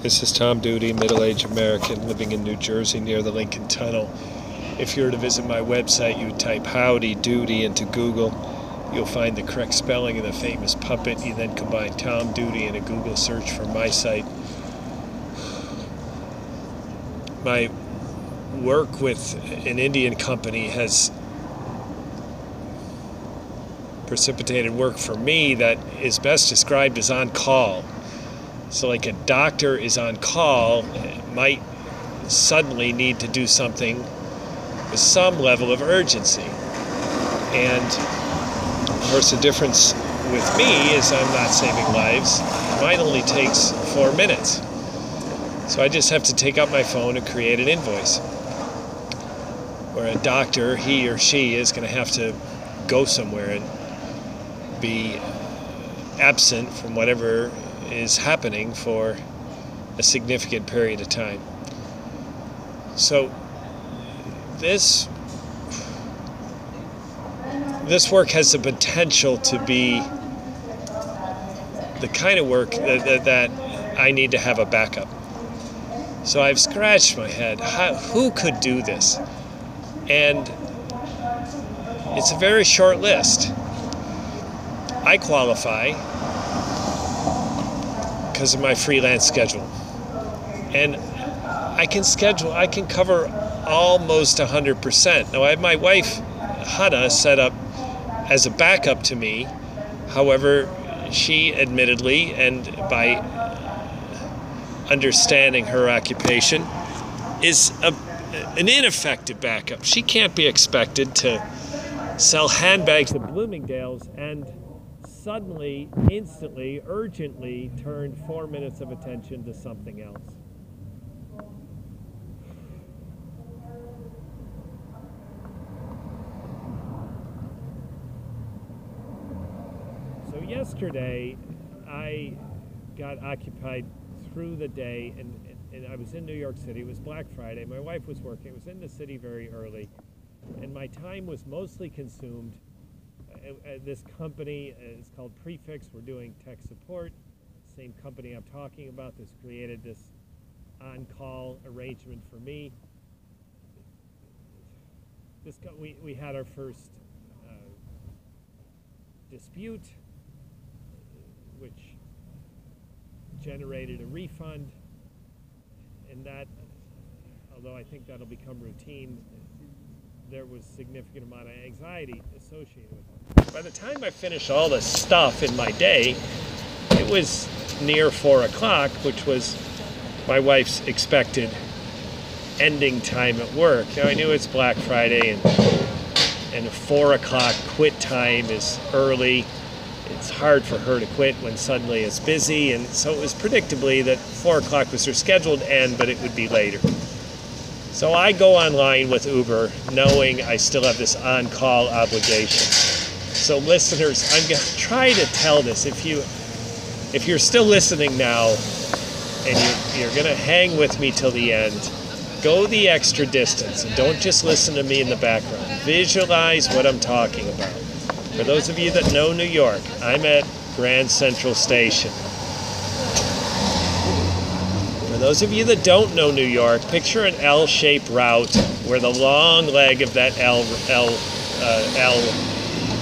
This is Tom Duty, middle-aged American living in New Jersey near the Lincoln Tunnel. If you were to visit my website, you would type Howdy Doody into Google. You'll find the correct spelling of the famous puppet. You then combine Tom Duty in a Google search for my site. My work with an Indian company has precipitated work for me that is best described as on call. So like a doctor is on call, might suddenly need to do something with some level of urgency. And of course the difference with me is I'm not saving lives. Mine only takes 4 minutes. So I just have to take out my phone and create an invoice. Where a doctor, he or she, is going to have to go somewhere and be absent from whatever is happening for a significant period of time. So this work has the potential to be the kind of work that I need to have a backup. So I've scratched my head. Who could do this? And it's a very short list. I qualify because of my freelance schedule. And I can cover almost 100%. Now I have my wife, Hannah, set up as a backup to me. However, she admittedly, and by understanding her occupation, is an ineffective backup. She can't be expected to sell handbags at Bloomingdale's and suddenly, instantly, urgently turn 4 minutes of attention to something else. So yesterday, I got occupied through the day, and I was in New York City. It was Black Friday. My wife was working. I was in the city very early, and my time was mostly consumed. This company is called Prefix. We're doing tech support. Same company I'm talking about that's created this on-call arrangement for me. We had our first dispute, which generated a refund, and that, although I think that'll become routine, there was significant amount of anxiety associated with it. By the time I finished all the stuff in my day, it was near 4 o'clock, which was my wife's expected ending time at work. Now I knew it's Black Friday, and 4 o'clock quit time is early. It's hard for her to quit when suddenly it's busy, and so it was predictably that 4 o'clock was her scheduled end, but it would be later. So I go online with Uber, knowing I still have this on-call obligation. So listeners, I'm going to try to tell this. If you're still listening now, and you're going to hang with me till the end, go the extra distance, and don't just listen to me in the background. Visualize what I'm talking about. For those of you that know New York, I'm at Grand Central Station. For those of you that don't know New York, picture an L-shaped route where the long leg of that L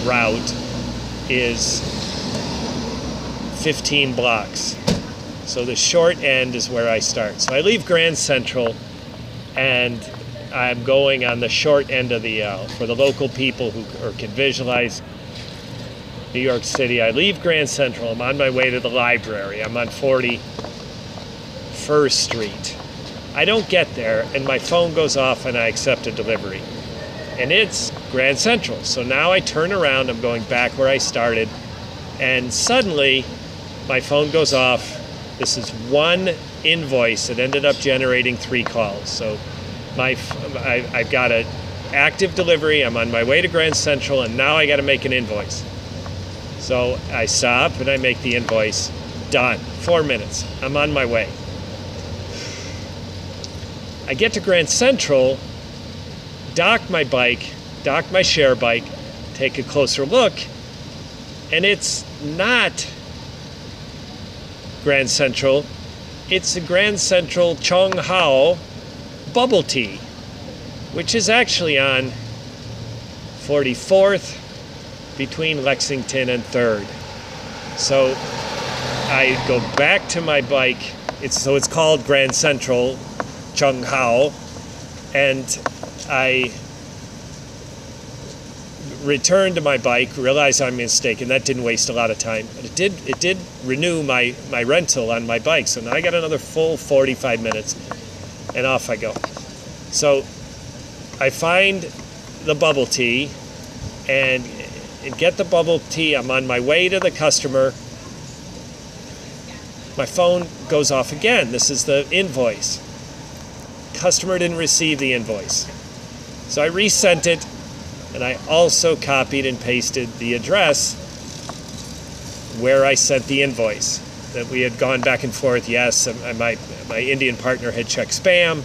route is 15 blocks. So the short end is where I start. So I leave Grand Central and I'm going on the short end of the L. For the local people who can visualize New York City, I leave Grand Central. I'm on my way to the library. I'm on 41st Street. I don't get there, and my phone goes off, and I accept a delivery. And it's Grand Central. So now I turn around. I'm going back where I started, and suddenly my phone goes off. This is one invoice that ended up generating 3 calls. So I've got an active delivery. I'm on my way to Grand Central, and now I got to make an invoice. So I stop and I make the invoice. Done. 4 minutes. I'm on my way. I get to Grand Central, dock my share bike, take a closer look, and it's not Grand Central. it's a Grand Central Chong Hao bubble tea, which is actually on 44th between Lexington and 3rd. So I go back to my bike. It's called Grand Central Chong Hao, and I return to my bike, realize I'm mistaken. That didn't waste a lot of time, but it did renew my rental on my bike. So now I got another full 45 minutes, and off I go. So I find the bubble tea and get the bubble tea. I'm on my way to the customer. My phone goes off again. This is the invoice. Customer didn't receive the invoice. So I resent it, and I also copied and pasted the address where I sent the invoice. That we had gone back and forth. Yes, and my Indian partner had checked spam.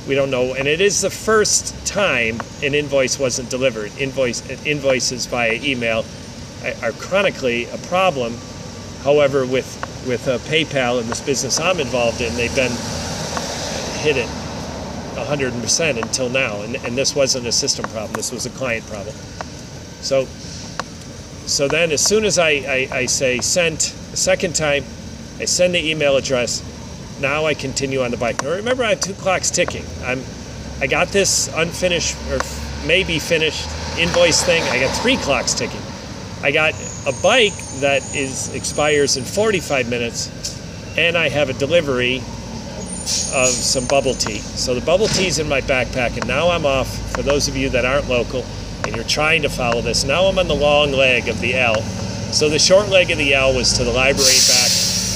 We don't know, and it is the first time an invoice wasn't delivered. Invoices via email are chronically a problem. However, with PayPal and this business I'm involved in, they've been hit it 100% until now, and this wasn't a system problem. This was a client problem. So then, as soon as I say sent the second time, I send the email address. Now I continue on the bike. Now remember, I have 2 clocks ticking. I got this unfinished or maybe finished invoice thing. I got 3 clocks ticking. I got a bike that expires in 45 minutes, and I have a delivery of some bubble tea. So the bubble tea's in my backpack, and now I'm off. For those of you that aren't local and you're trying to follow this, now I'm on the long leg of the L. So the short leg of the L was to the library and back.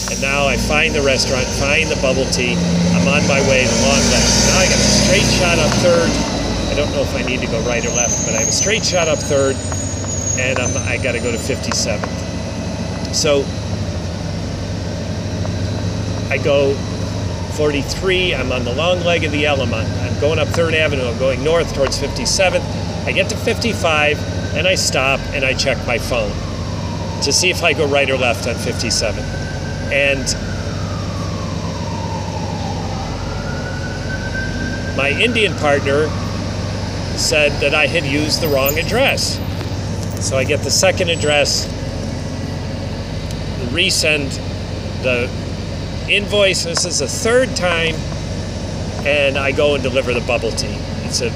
And now I find the restaurant, find the bubble tea. I'm on my way, the long leg. Now I got a straight shot up 3rd. I don't know if I need to go right or left, but I have a straight shot up 3rd, and I got to go to 57th. So I go 43. I'm on the long leg of the L. I'm going up 3rd Avenue. I'm going north towards 57th. I get to 55, and I stop, and I check my phone to see if I go right or left on 57th. And my Indian partner said that I had used the wrong address. So I get the second address, resend the invoice. This is the 3rd time, and I go and deliver the bubble tea. It's a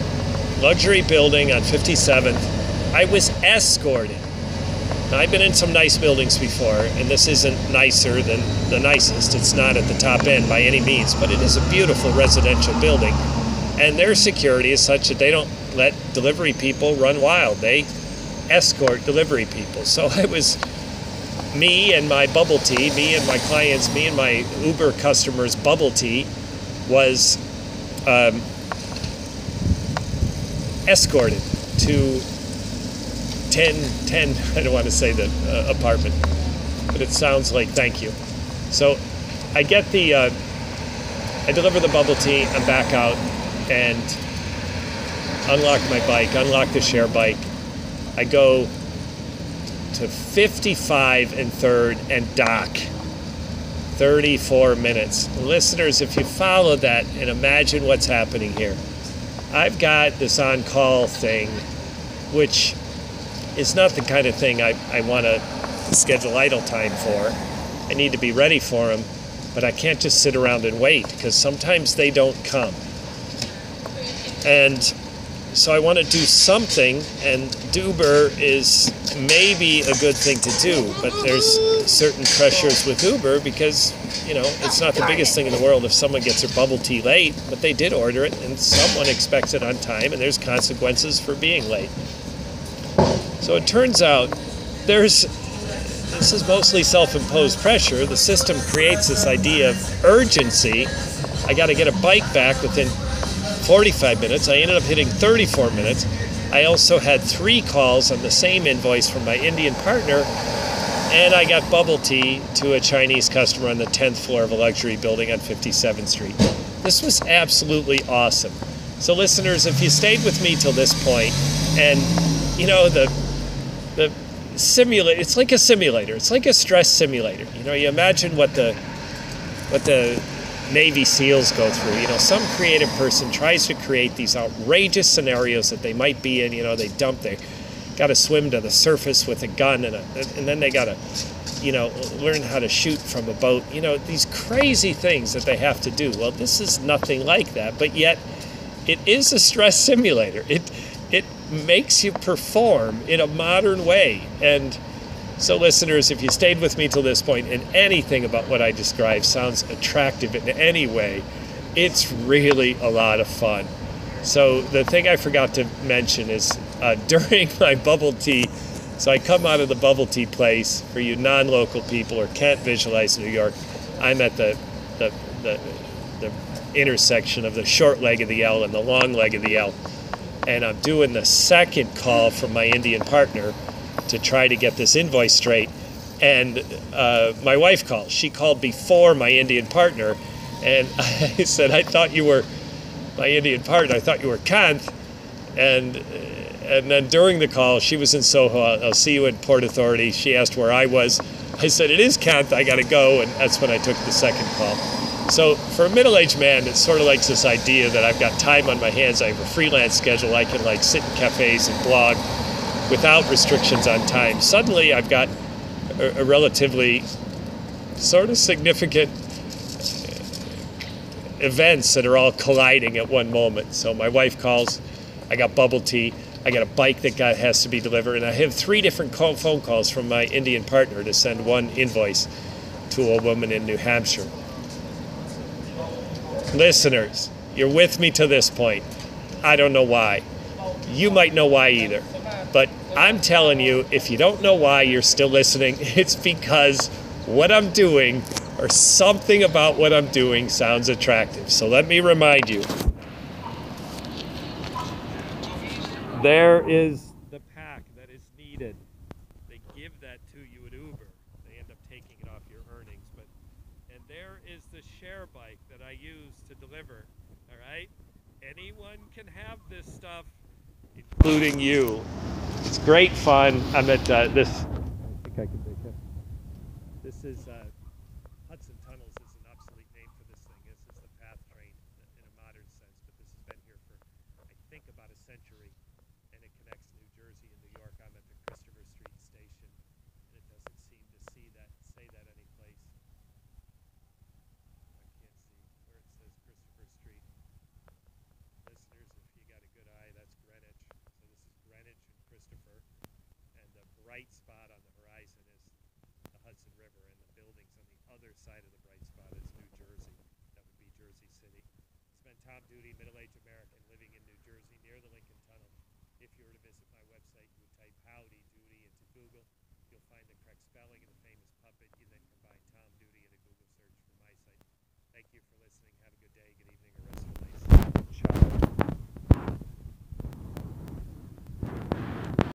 luxury building on 57th. I was escorted. Now, I've been in some nice buildings before, and this isn't nicer than the nicest. It's not at the top end by any means, but it is a beautiful residential building. And their security is such that they don't let delivery people run wild. They escort delivery people. So it was me and my bubble tea, me and my clients, me and my Uber customers' bubble tea was escorted to 10, I don't want to say the apartment, but it sounds like thank you. So I get I deliver the bubble tea, I'm back out, and unlock my bike, unlock the share bike. I go to 55 and 3rd and dock. 34 minutes. Listeners, if you follow that and imagine what's happening here, I've got this on-call thing, which is not the kind of thing I want to schedule idle time for. I need to be ready for them, but I can't just sit around and wait because sometimes they don't come. And so I want to do something, and Uber is maybe a good thing to do, but there's certain pressures with Uber because, you know, it's not the biggest thing in the world if someone gets their bubble tea late, but they did order it, and someone expects it on time, and there's consequences for being late. So it turns out this is mostly self-imposed pressure. The system creates this idea of urgency. I got to get a bike back within 45 minutes. I ended up hitting 34 minutes. I also had 3 calls on the same invoice from my Indian partner, and I got bubble tea to a Chinese customer on the 10th floor of a luxury building on 57th Street. This was absolutely awesome. So listeners, if you stayed with me till this point, and you know, the simulator, it's like a simulator. It's like a stress simulator. You know, you imagine what the Navy SEALs go through. You know, some creative person tries to create these outrageous scenarios that they might be in. You know, they got to swim to the surface with a gun, and then they got to, you know, learn how to shoot from a boat. You know, these crazy things that they have to do. Well, this is nothing like that, but yet it is a stress simulator. It makes you perform in a modern way. And so listeners, if you stayed with me till this point and anything about what I described sounds attractive in any way, it's really a lot of fun. So the thing I forgot to mention is during my bubble tea, so I come out of the bubble tea place, for you non-local people or can't visualize New York, I'm at the intersection of the short leg of the L and the long leg of the L. And I'm doing the second call from my Indian partner to try to get this invoice straight. And my wife called. She called before my Indian partner. And I said, I thought you were my Indian partner. I thought you were Kanth. And then during the call, she was in Soho. I'll see you in Port Authority. She asked where I was. I said, it is Kanth. I got to go. And that's when I took the second call. So for a middle-aged man, it's sort of like this idea that I've got time on my hands. I have a freelance schedule. I can like sit in cafes and blog without restrictions on time. Suddenly I've got a relatively sort of significant events that are all colliding at one moment. So my wife calls, I got bubble tea, I got a bike that has to be delivered, and I have 3 different phone calls from my Indian partner to send one invoice to a woman in New Hampshire. Listeners, you're with me to this point. I don't know why. You might know why either. But I'm telling you, if you don't know why you're still listening, it's because what I'm doing or something about what I'm doing sounds attractive. So let me remind you. There is the pack that is needed. They give that to you at Uber. They end up taking it off your earnings. And there is the share bike that I use to deliver. All right? Anyone can have this stuff, including you. It's great fun. I'm at this. I think I can make it. This is Hudson Tunnels is an obsolete name for this thing. This is the PATH train in a modern sense, but this has been here for, I think, about a century, and it connects New Jersey and New York. I'm at the Christopher Street station, and it doesn't seem to say that any place. I can't see where it says Christopher Street. Listeners, if you got a good eye, that's Greenwich. So this is Greenwich and Christopher, and the bright spot on the horizon is the Hudson River, and the buildings on the other side of the bright spot is New Jersey. That would be Jersey City. It's been Tom Duty, middle-aged American living in New Jersey near the Lincoln Tunnel. If you were to visit my website, you would type Howdy Doody into Google. You'll find the correct spelling and the famous puppet. You then combine Tom Duty in a Google search for my site. Thank you for listening.